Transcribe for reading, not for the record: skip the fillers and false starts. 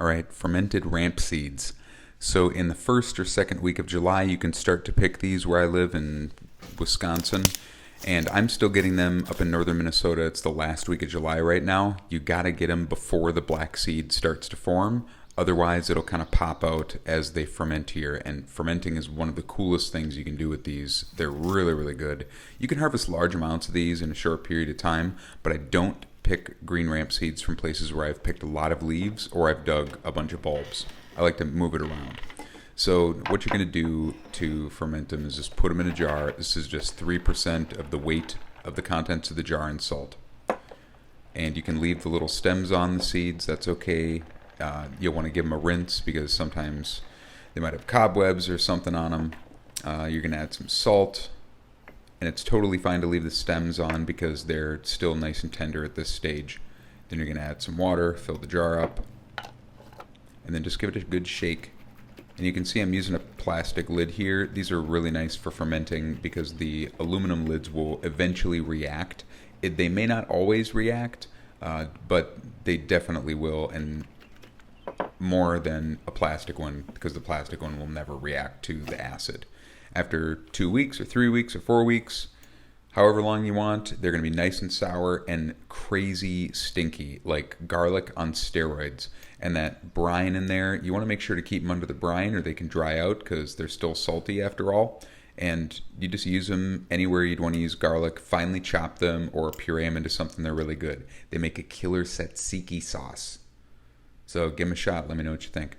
All right, fermented ramp seeds. So in the first or second week of July, you can start to pick these where I live in Wisconsin. And I'm still getting them up in northern Minnesota. It's the last week of July right now. You got to get them before the black seed starts to form. Otherwise, it'll kind of pop out as they ferment here. And fermenting is one of the coolest things you can do with these. They're really, really good. You can harvest large amounts of these in a short period of time, but I don't pick green ramp seeds from places where I've picked a lot of leaves or I've dug a bunch of bulbs. I like to move it around. So what you're going to do to ferment them is just put them in a jar. This is just 3% of the weight of the contents of the jar in salt. And you can leave the little stems on the seeds. That's okay. You'll want to give them a rinse because sometimes they might have cobwebs or something on them. You're going to add some salt. And it's totally fine to leave the stems on because they're still nice and tender at this stage. Then you're going to add some water, fill the jar up, and then just give it a good shake. And you can see I'm using a plastic lid here. These are really nice for fermenting because the aluminum lids will eventually react. They may not always react, but they definitely will, and more than a plastic one because the plastic one will never react to the acid. After 2 weeks or 3 weeks or 4 weeks, however long you want, they're going to be nice and sour and crazy stinky, like garlic on steroids. And that brine in there, you want to make sure to keep them under the brine or they can dry out because they're still salty after all. And you just use them anywhere you'd want to use garlic, finely chop them or puree them into something they're really good. They make a killer tzatziki sauce. So give them a shot. Let me know what you think.